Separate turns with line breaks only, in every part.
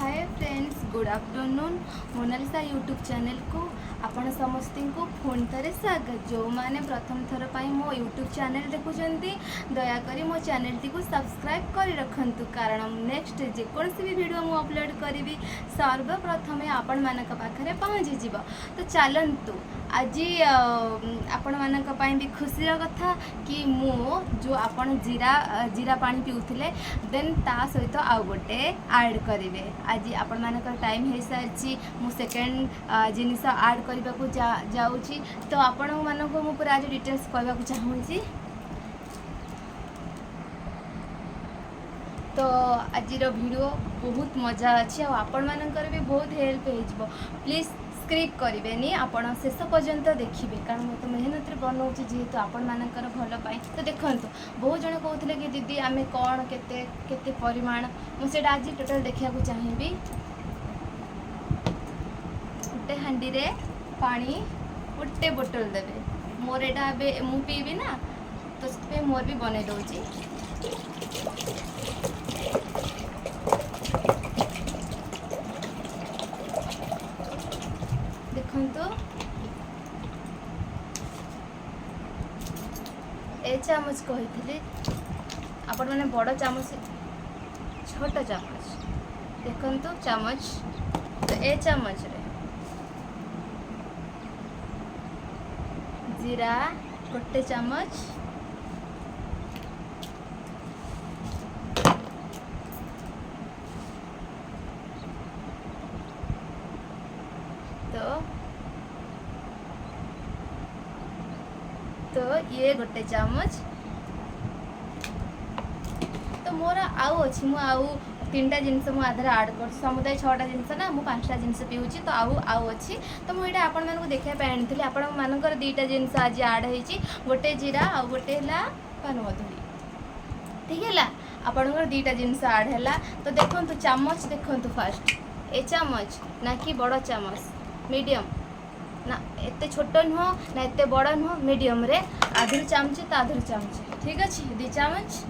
हाय friends good afternoon Monalisa YouTube channel को आपण समस्त को फोन थे स्वागत जो मैंने प्रथम थर पर मो यूट्यूब चैनल देखुंती दयाकोरी मो चैनल टी को सब्सक्राइब कर रखु कारण नेक्स्ट जेकोसी भी वीडियो मु अपलोड करी सर्वप्रथम आपण मान पाखे पहुँची जा तो चलतु आज आपण मान भी खुशी कथा कि मु जो आपण जीरा जीरा पानी पीऊले देन ता सहित आउ गोटे ऐड करेंगे आज आपण मानकर टाइम हो सारी मु सेकेंड जिनिस ऐड करने को जाऊँगी तो आपण मानक मु पूरा आज डिटेल्स कहवा चाहूँगी। तो आज वीडियो बहुत मजा अच्छी आपण मानकर भी बहुत हेल्प हो प्लीज स्क्रिप करेंगे आपण शेष पर्यंत देखिए कारण मैं तो मेहनत बनाऊँगी जेहेतु आपण मानकर भल पाई तो देखो बहुत जन कहते कि दीदी आम कौन केते परिमाण मुझे आज टोटाल देखा चाहिए गोटे हांडी रे पानी गोटे बोतल देवे मोर एटा मु पीबी ना तो से मोर भी बन दूँगी देखो ए चामच कही आपण मैंने बड़ चामच छोट चामच देखो चामच तो ए चामच रे जीरा गोटे चामच तो ये गोटे चामच तो मोर आउ अच्छी मु आउ 3टा जिनस मु आधार ऐड कर समुदाय 6टा जिनस ना मु 5टा जिनस पीऊँगी तो आउ अच्छी तो मुझे आपण मानक देखा आनी आपण मानकर 2टा जिनस आज ऐड होती गोटे जीरा आ गोटे है पानमधुरी ठीक है आपणकर 2टा जिनस ऐड है तो देखो चामच देखो फास्ट ए चामच ना कि बड़ चामच मीडियम ना एते छोट नुह ना एते बड़ नुह मीडियम रे आधुरी चामच तो आधुरी चामच ठीक अच्छे 2 चामच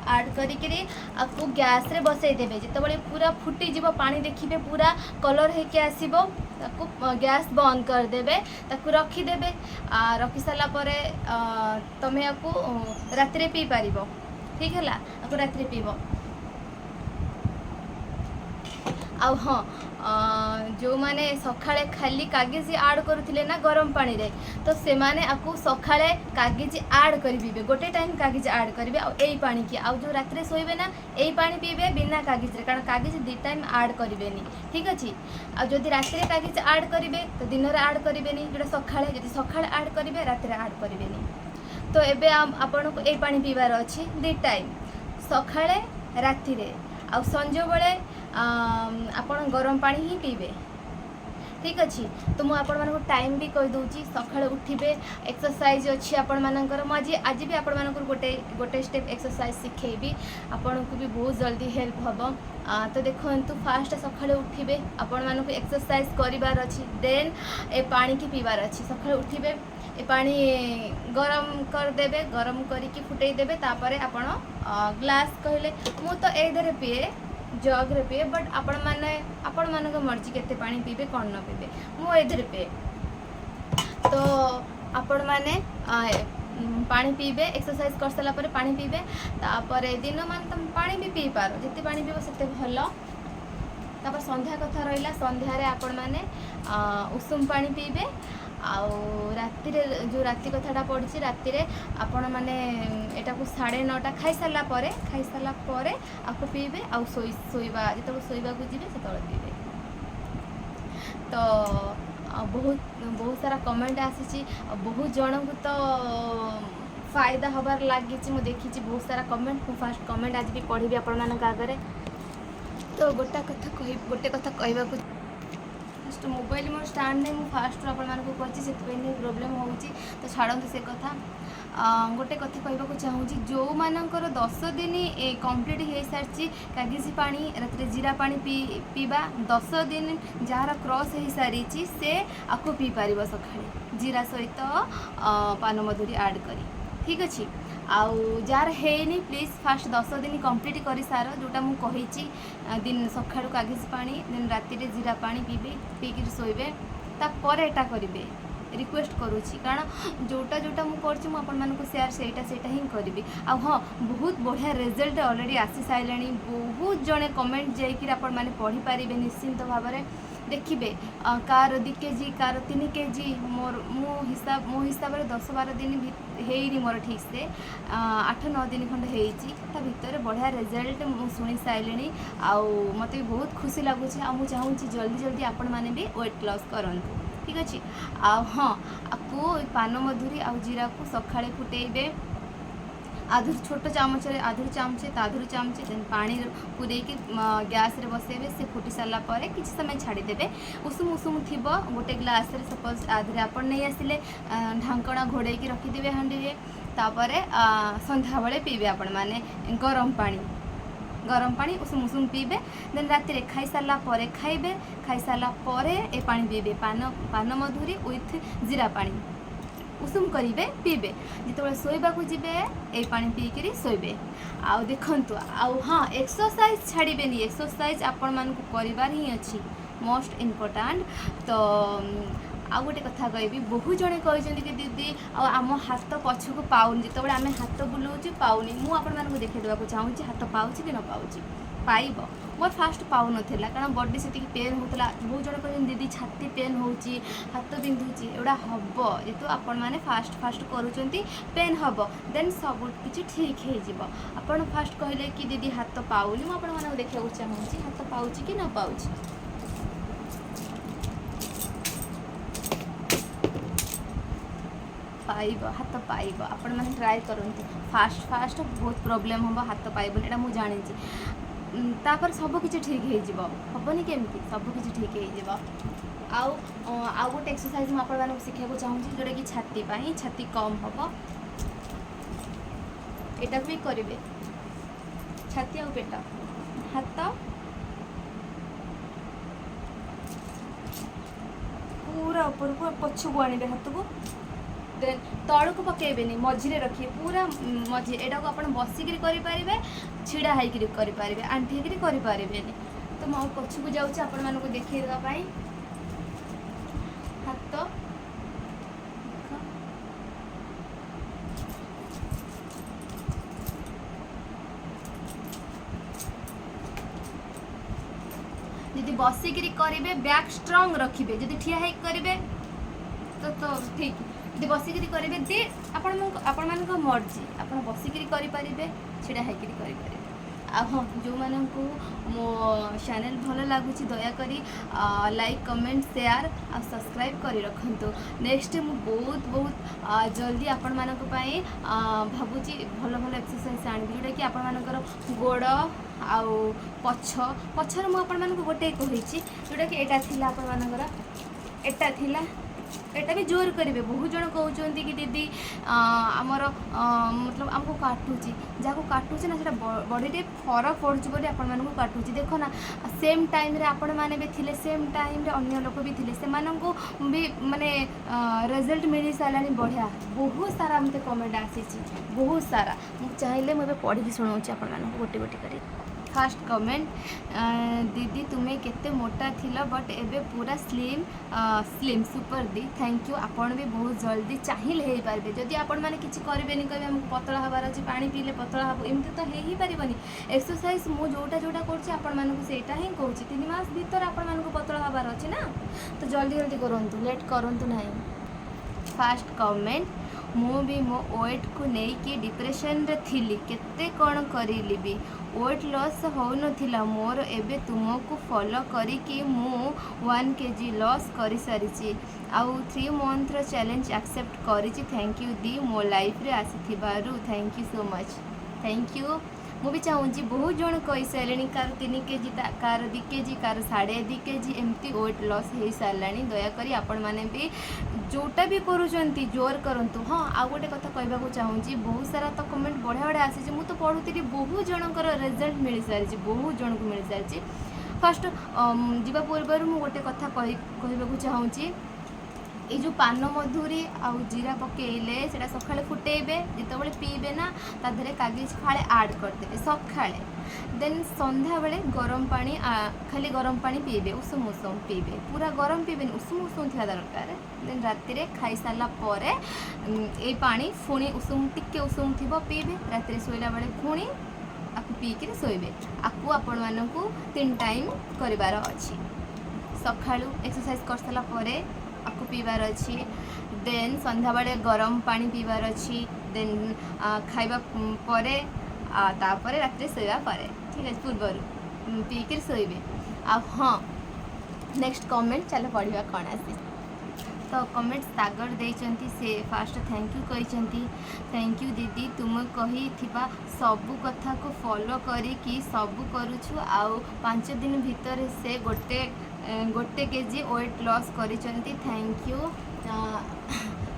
ऐड करी आपको गैस रे बसई देबे जिते पूरा फुटी जीव पानी देखिए पूरा कलर होके आसीबो ताकू गैस बंद कर देबे ताकू रखीदेबे रखी सारा पर तमें आपको राति रे पी पारिबो ठीक है आपको राति रे पीबो आ हाँ जो माने सकाळे खाली कागज ऐड करुले ना गरम पानी रे तो से माने आपको सकाळे कागज ऐड करेंगे गोटे टाइम कागज ऐड करेंगे आई पानी की आउ जो रात शोबे ना यही पानी पीबे बिना कागज रे कारण कागज 2 टाइम ऐड करेंगे ठीक अच्छे आदि रात कागज ऐड करेंगे तो दिन में ऐड करेंगे जो सकाळे जब सकाळे ऐड करेंगे रात ऐड करेंगे तो एबे आपन को यही पानी पीबार अच्छी 2 टाइम सकाळे राति रे आ संज बेले आपण गरम पानी ही पीबे ठीक अच्छे तो मुझे आपण मानक टाइम भी कही दूची सकाळे उठिबे एक्सरसाइज अच्छी आपण मानकर आज भी आपण मानकर गोटे स्टेप एक्सरसाइज शिखेबी आपण को भी बहुत जल्दी हेल्प हम तो देखो फास्ट सकाळे उठिबे आपण मानक एक्सरसाइज करिवार अच्छी देन ए पानी की पीबार अच्छी सकाळे उठिबे ए पानी गरम करदेबे गरम करिकी फुटई देबे तापरे आपण ग्लास कहले मु तो ए पीए जग रे पीए बट आपण मान मर्जी केते पानी पीबे कौन न पीबे मु एधर पीए तो आपण माने पानी पीबे एक्सरसाइज कर सारा पर पानी पीबे तापर दिन मान तुम पानी भी पी पारो जिते पानी पीबो सेते भल तापर संध्या कथा रहिला संध्या रे आपण माने उषुम पानी पीबे आउ राति रे जो राति कथाटा पड़ी राति रे आपण माने एटा को 9:30 खाई सारा पर आपको पीबे आउ शोइबा जो शोइबा को जीवे से पीबे तो बहुत सारा कमेंट आसी बहुत जन को तो फायदा हबार लगी देखी बहुत सारा कमेंट फास्ट कमेंट आज भी पढ़ी आपण मान आगे तो गोटे कथा कहवा फास्ट मोबाइल मोर स्टांड नहीं मुझे फास्ट आपको से प्रोब्लेम हो तो छाड़ते से कथा गोटे कथा कहवा चाहूँगी जो मानकर 10 दिन कंप्लीट हो सारी कागजी पानी रात जीरा पानी पीवा 10 दिन जार क्रॉस हो सारी से आपको पी पार सकाळे जीरा सहित पानमधुरी ऐड करी ठीक अच्छे आउ जार हैनी प्लीज फास्ट 10 दिन कंप्लीट कर सार जोटा मुझे कही दिन सका कागज पानी देन राति जीरा पानी पीबे पीकर शोबे तापर एटा करेंगे रिक्वेस्ट करुँची कारण जोटा जोटा मुझे आपको सेयार सेटा ही करी आ हाँ बहुत बढ़िया रिजल्ट ऑलरेडी आसी सारे बहुत जड़े कमेंट जाकि मैंने पढ़ी पारे निश्चिंत भाव में देखिए कार 2 केजी कार 3 केजी मोर मो हिसाब से 10-12 दिन है मोर ठीक से 8-9 दिन खंड हो भितर बढ़िया रिजल्ट मुझे शुणी सारे आउ मत बहुत खुशी लगुच चाहूँगी जल्दी जल्दी आपण मैंने भी वेट लॉस करूँ ठीक अच्छे आ हाँ आपको पान मधुरी आ जीरा को सका फुटेबे आधुर छोट चामच आधुर चामचे ताधुर चामचे देन पानी पूरे गैस रे बसेबे से फुटी सारा पर किसी समय छाड़ीदेवे उषुम उषुम थी गोटे ग्लास रे सपोज आधे आप नहीं आसिले ढांकणा घोड़े रखिदे हांडी रे तापर संध्या बेले पीबे आपण माने गरम पानी उषुम उषुम पीबे देन राति खाई सारा पर खाइबे खाई सारा पर ए पानी पीबे पान मधुरी विथ जीरा पानी उषुम करेंगे पीबे जिते शोवा जीवे ये पानी पीकर शोबे आउ देखु आउ हाँ एक्सरसाइज छाड़बेनि एक्सरसाइज आपण मानक करार ही अच्छी मोस्ट इम्पोर्टाट तो आउ गोटे कथा कहबी बहुत जड़े कहते कि दीदी आम हाथ पछक पाऊनि जिते आम हाथ बुलाऊँ पाऊनि मुझे देखा चाहूँगी हाथ पाँच कि न पाँच पाइब मोर फास्ट पाऊ नाला कारण बॉडी से पेन होता बहुत जन कहते दीदी छाती पेन हो हाथ बिंधुची एगुड़ा हम जेहतु आपण मैंने फास्ट करुँच पेन हम देन सब किसी ठीक हो आपण फास्ट कहले कि दीदी हाथ पाऊनि मुझे देखा चाहूँगी हाथ पाँच कि न पाँच पाइब हाथ पाइब आपण मैंने ट्राए करते फास्ट बहुत प्रोब्लेम हम हाथ पाइबन यहाँ मुझे जानी तापर सब किसी ठीक होबनी केमती सब किसी ठीक हो आउ गोटे एक्सरसाइज मुझे शिखा चाहूँगी जोटा कि छाती कम हम एटा भी करेंगे छाती आ पेट हाथ पूरा ऊपर को पछक आणवे हाथ को देन तल को पकेबेनि मझिरे रखिए पूरा मझी एटा को आपण बसिक करें छिड़ा होकर करें आंठी करें तो मैं पछ को जाऊँ आपण मानक देखा हाथ जदि बसिक करेंगे बैक स्ट्रंग रखिए जदि ठिया है करेंगे तो ठीक जब बसिक करेंगे दे आपण मान मर्जी आप बसिक करें छिड़ा होकर करें हाँ जो मानू मो चैनल भल लगुच दयाकोरी लाइक कमेंट शेयर आ सब्सक्राइब कर रखु नेक्स्ट मु बहुत जल्दी आपण मानक पई भाबुची भल भल एक्सरसाइज आनी जोटा कि आपण मानकर गोड़ आउ पछर मु आपण मानक गोटे कही जोटा कि एटा थिला आपण मानकर एटा थिला एटा भी जोर करेंगे बहुत जन कहते कि दीदी आमर मतलब आमको काटुची जहाँ काटुची ना बॉडी फरक पड़े आपण मानक काटुची देख ना सेम टाइम रे आपण मैंने भी थिले सेम टाइम रे अन्य लोक भी थिले से माननको भी माने रिजल्ट मिल सारा बढ़िया बहुत सारा मत कमेंट आसी बहुत सारा मुझे चाहिए मुझे पढ़ी शुणाऊँ आपण मानक गोटे गोटे कर फास्ट कमेंट दीदी तुम्हें केते मोटा थिला बट एबे पूरा slim super the thank you आपण भी बहुत जल्दी चाहिए हो पारे जदि आपण मैंने किसी करेंगे कहे हमको पतला हबार अच्छे पानी पीले पतला हम एमती तो हो ही पारनि एक्सरसाइज मुझे जोटा जोटा करा ही कहूँ 3 मास भीतर आपण पतला हबार अच्छे ना तो जल्दी जल्दी करूँ लेट करूँ ना फास्ट कमेंट मु भी मो वेट को लेकिन डिप्रेशन रे थिली केते कौन करिली भी वेट लॉस हो नथिला मोर एबे तुमको फॉलो करी कि मु 1 kg लॉस करी सारी आउ 3 मंथ रो चैलेंज एक्सेप्ट करी थैंक यू दी मो लाइफ रे आसीथिबारु thank you so much thank you मु भी चाहूँगी बहुत जन कही सारे कार 3 kg कार 2 kg कार 2.5 kg एमती वेट लॉस हो सारा दयाकोरी आपण मैंने भी जोटा भी करुँच जोर करूँ हाँ आउ गोटे कथा कहवाक चाहूँगी बहुत सारा तो कमेंट बढ़िया बढ़िया आसी मुझे तो पढ़ुती बहुत जनकर रिजल्ट मिल सारी बहुत जन को मिल सारी फास्ट जीवा पूर्व मुझे गोटे कथा कहवाक चाहूँगी ये जो पान मधुरी आउ जीरा पकेले सेटा सकाळे फुटेबे जितेबाला पीबे ना ता देहरे कागज फाळे ऐड करदेबे सकाळे देन संध्या बेले गरम पानी खाली गरम पानी पीबे उषुम उषुम पीबे पूरा गरम पीबे उषुम उषुम थिया दरकार देन राति रे खाई सारला परे ए पानी पुणी उषुम टिके उषुम थिबो पीबे राति शोइला बेले पुणी आपु पीके शोइबे आपु आपण मानकु 3 टाइम करिवार अछि सकाळू एक्सरसाइज कर सारला परे आपको पीबार अच्छी देन संध्या बेले गरम पानी पीबार अच्छी देन खाइबा परे तापरे रात्रि सोइबा परे ठीक है पूर्वर पीकर सोइबे आ हाँ नेक्स्ट कमेंट चलो पढ़िबा कौन आसी तो कमेंट सागर देइचंती से फास्ट थैंक यू कहिचंती थैंक यू दीदी तुम कही थिबा सबु कथा को फॉलो करी कि सबु करूछु आउ 5 दिन भीतर से गोटे केजी वेट लॉस करिचंती थैंक यू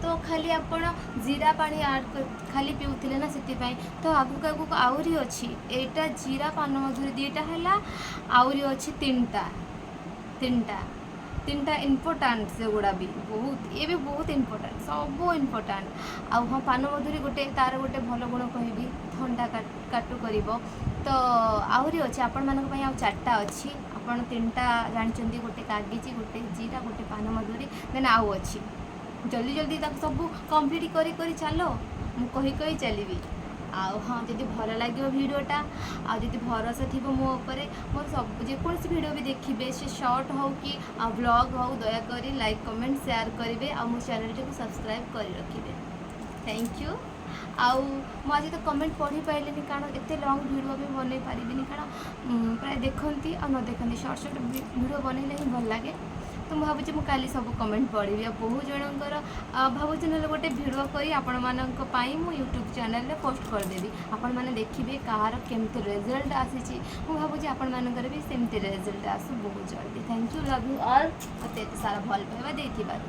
तो खाली आपण जीरा पानी ऐड कर खाली पीउथिले ना सेति पई तो आगु आगु आउरी अछि एटा जीरा पान मधुरी दीटा हैला आउरी अछि तीनटा इम्पोर्टाट से गुड़ा भी बहुत ये भी बहुत इम्पोर्टाट सब इम्पोर्टाट आ हाँ पान मधुरी गोटे तार गोटे भल गुण कहबी ठंडा काटू करिवो तो आउरी अछि आपण मानक पई आ 4टा अछि आपण 3टा जानचंती गोटे कागजी गोटे जीरा गोटे पान मधुरी देन आउ अछि जल्दी जल्दी तक सब कंप्लीट करी करी चलो मु कही चलिबी आउ हाँ जदि भल लगे भिडटा आदि भरोसा थी मो उपर मोर सब जेकोसी भिड भी देखिए से शॉर्ट हो कि ब्लॉग हो दयाकोरी लाइक कमेंट शेयर करेंगे आ मो चैनल को सब्सक्राइब कर रखिए थैंक यू आउ मुझे तो कमेंट पढ़ी पारे कारण एत लंग भिड भी बनई पारि कारण प्राय देखती आ न देखती शॉर्ट शॉर्ट भिड बनइले ही भल लगे तो मुझे भावी मुझे काली सब कमेंट पढ़ी आ बहुत जनकर भावुँ ना गोटे भिड कर आपण मानी मु यूट्यूब चैनल पोस्ट करदेवी आपण मैंने देखिए कहार केमती रिजल्ट आसी भावुँ आपण मानकर भी सेमती रिजल्ट आसू बहुत जल्दी thank you love you all मत सारा भल पाइबा देथिबारु।